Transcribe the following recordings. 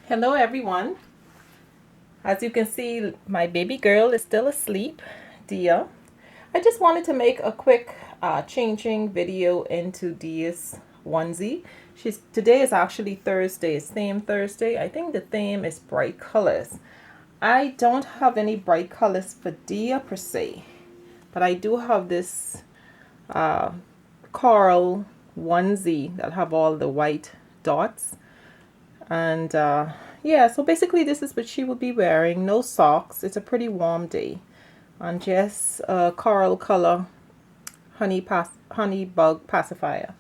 Hello everyone. As you can see, my baby girl is still asleep, Dia. I just wanted to make a quick changing video into Dia's onesie. Today is actually Thursday, it's theme Thursday. I think the theme is bright colors. I don't have any bright colors for Dia per se, but I do have this coral onesie that have all the white dots. And yeah, so basically this is what she will be wearing. No socks. It's a pretty warm day. And just a coral color honey bug pacifier.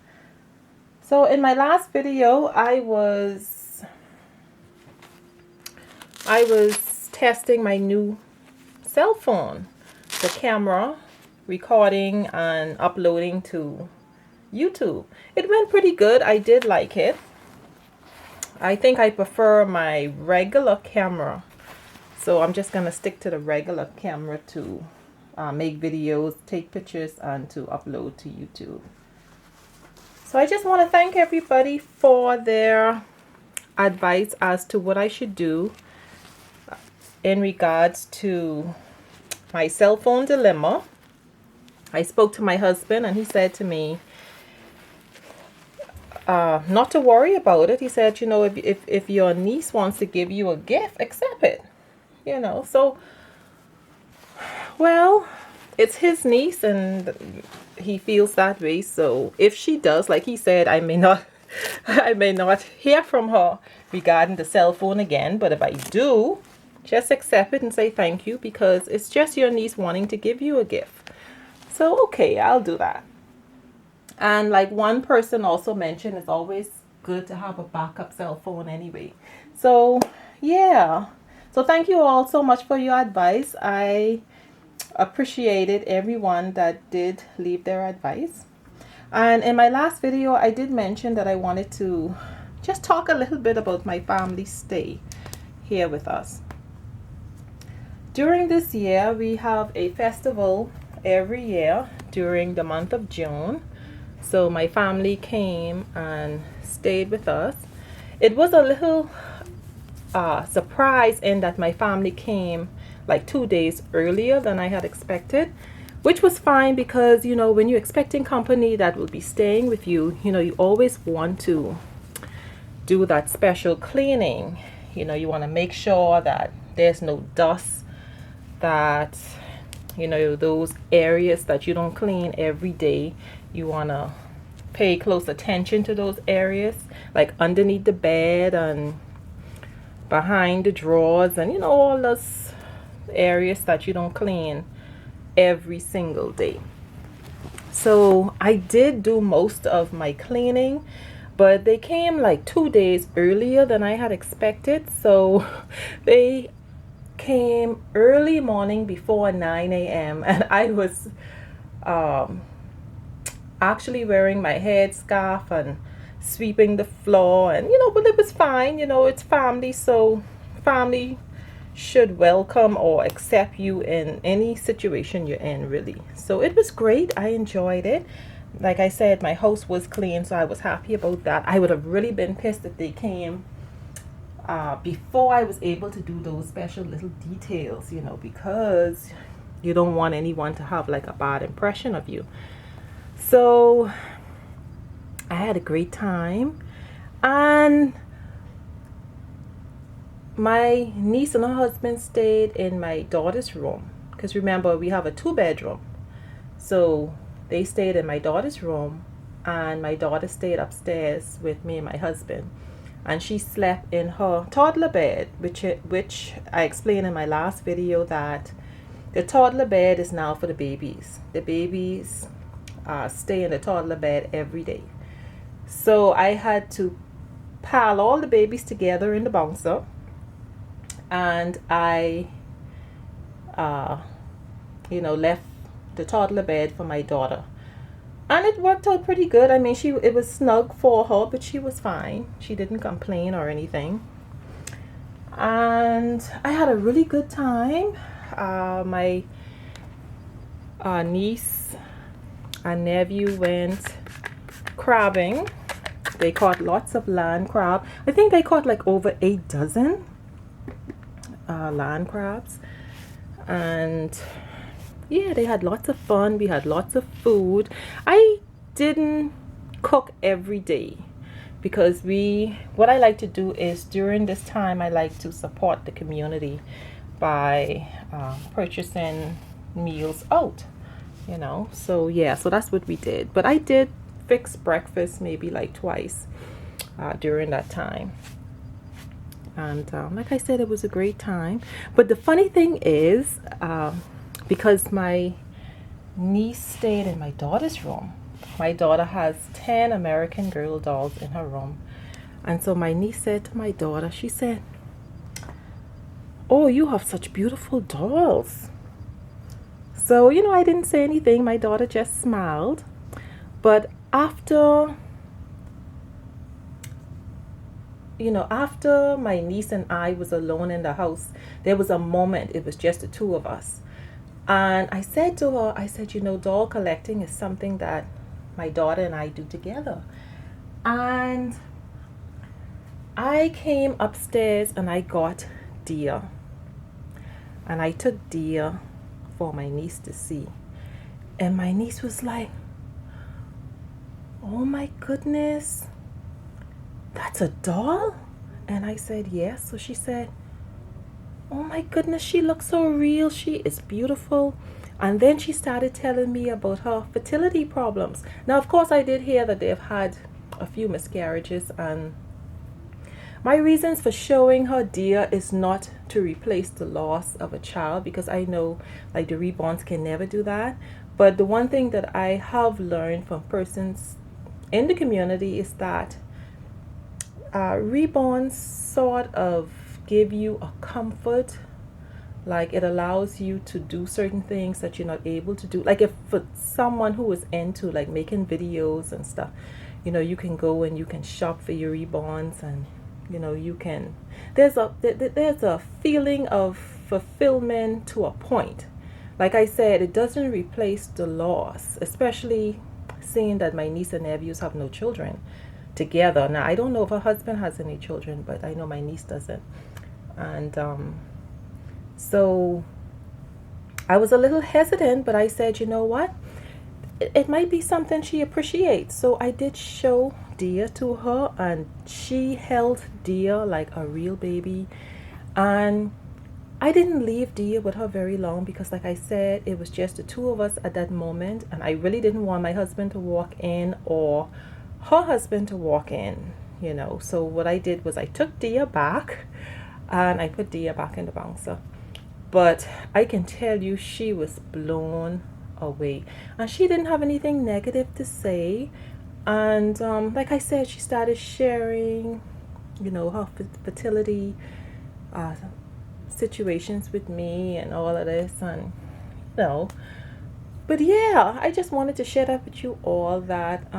So in my last video, I was testing my new cell phone, the camera, recording and uploading to YouTube. It went pretty good. I did like it. I think I prefer my regular camera, so I'm just gonna stick to the regular camera to make videos, take pictures, and to upload to YouTube. So I just want to thank everybody for their advice as to what I should do in regards to my cell phone dilemma. I spoke to my husband and he said to me, not to worry about it. He said, you know, if your niece wants to give you a gift, accept it. You know, so, well, it's his niece and he feels that way. So if she does, like he said, I may not I may not hear from her regarding the cell phone again, but if I do, just accept it and say thank you, because it's just your niece wanting to give you a gift. So okay, I'll do that. And like one person also mentioned, it's always good to have a backup cell phone anyway. So yeah. So thank you all so much for your advice. I appreciated everyone that did leave their advice. And in my last video, I did mention that I wanted to just talk a little bit about my family stay here with us. During this year, we have a festival every year during the month of June. So my family came and stayed with us. It was a little surprise in that my family came like 2 days earlier than I had expected, which was fine because, you know, when you're expecting company that will be staying with you, you know, you always want to do that special cleaning. You know, you want to make sure that there's no dust, that, you know, those areas that you don't clean every day, you want to pay close attention to those areas, like underneath the bed and behind the drawers, and you know, all those areas that you don't clean every single day. So I did do most of my cleaning, but they came like 2 days earlier than I had expected. So they came early morning before 9 a.m. and I was actually wearing my headscarf and sweeping the floor, and you know, but it was fine. You know, it's family, so family should welcome or accept you in any situation you're in, really. So it was great. I enjoyed it. Like I said, my house was clean, so I was happy about that. I would have really been pissed if they came before I was able to do those special little details, you know, because you don't want anyone to have like a bad impression of you. So I had a great time, and my niece and her husband stayed in my daughter's room, because remember, we have a 2-bedroom. So they stayed in my daughter's room, and my daughter stayed upstairs with me and my husband, and she slept in her toddler bed, which I explained in my last video that the toddler bed is now for the babies. The babies stay in the toddler bed every day. So I had to pile all the babies together in the bouncer, and I you know, left the toddler bed for my daughter, and it worked out pretty good. I mean, it was snug for her, but she was fine. She didn't complain or anything, and I had a really good time. My niece and nephew went crabbing They caught lots of land crab. I think they caught like over 8 dozen land crabs. And yeah, they had lots of fun. We had lots of food. I didn't cook every day because what I like to do is during this time I like to support the community by purchasing meals out, you know. So yeah, so that's what we did. But I did fix breakfast maybe like twice during that time. And like I said, it was a great time. But the funny thing is, because my niece stayed in my daughter's room. My daughter has 10 American Girl dolls in her room. And so my niece said to my daughter, she said, "Oh, you have such beautiful dolls." So, you know, I didn't say anything. My daughter just smiled. But after my niece and I was alone in the house, there was a moment, it was just the two of us. And I said to her, I said, you know, doll collecting is something that my daughter and I do together. And I came upstairs and I got Dia. And I took Dia for my niece to see. And my niece was like, "Oh my goodness, that's a doll?" And I said, "Yes." So she said, "Oh my goodness, she looks so real. She is beautiful." And then she started telling me about her fertility problems. Now, of course, I did hear that they've had a few miscarriages. And my reasons for showing her Dia is not to replace the loss of a child, because I know like the reborns can never do that. But the one thing that I have learned from persons in the community is that reborns sort of give you a comfort. Like it allows you to do certain things that you're not able to do. Like if for someone who is into like making videos and stuff, you know, you can go and you can shop for your reborns, and you know, you can, there's a feeling of fulfillment to a point. Like I said, it doesn't replace the loss, especially seeing that my niece and nephews have no children together. Now I don't know if her husband has any children, but I know my niece doesn't. And so I was a little hesitant, but I said, you know what, it might be something she appreciates. So I did show Dia to her, and she held Dia like a real baby. And I didn't leave Dia with her very long because, like I said, it was just the two of us at that moment, and I really didn't want my husband to walk in or her husband to walk in, you know. So what I did was I took Dia back and I put Dia back in the bouncer. But I can tell you, she was blown away, and she didn't have anything negative to say. And like I said, she started sharing, you know, her fertility situations with me and all of this, and you know. But yeah, I just wanted to share that with you all, that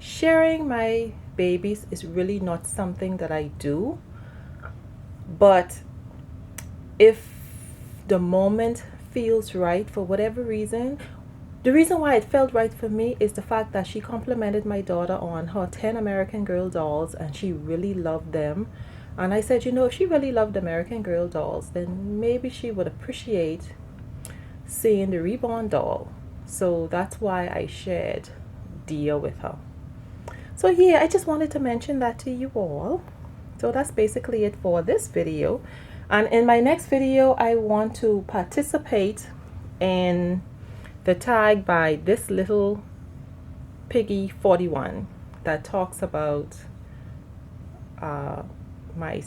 sharing my babies is really not something that I do. But if the moment feels right for whatever reason, the reason why it felt right for me is the fact that she complimented my daughter on her 10 American Girl dolls, and she really loved them. And I said, you know, if she really loved American Girl dolls, then maybe she would appreciate seeing the Reborn doll. So that's why I shared Dia with her. So yeah, I just wanted to mention that to you all. So that's basically it for this video. And in my next video, I want to participate in the tag by this little piggy 41 that talks about my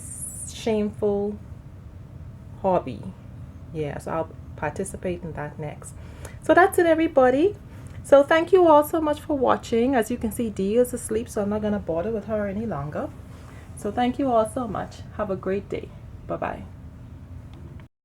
shameful hobby. Yeah, so I'll participate in that next. So that's it, everybody. So thank you all so much for watching. As you can see, Dee is asleep, so I'm not going to bother with her any longer. So thank you all so much. Have a great day. Bye-bye.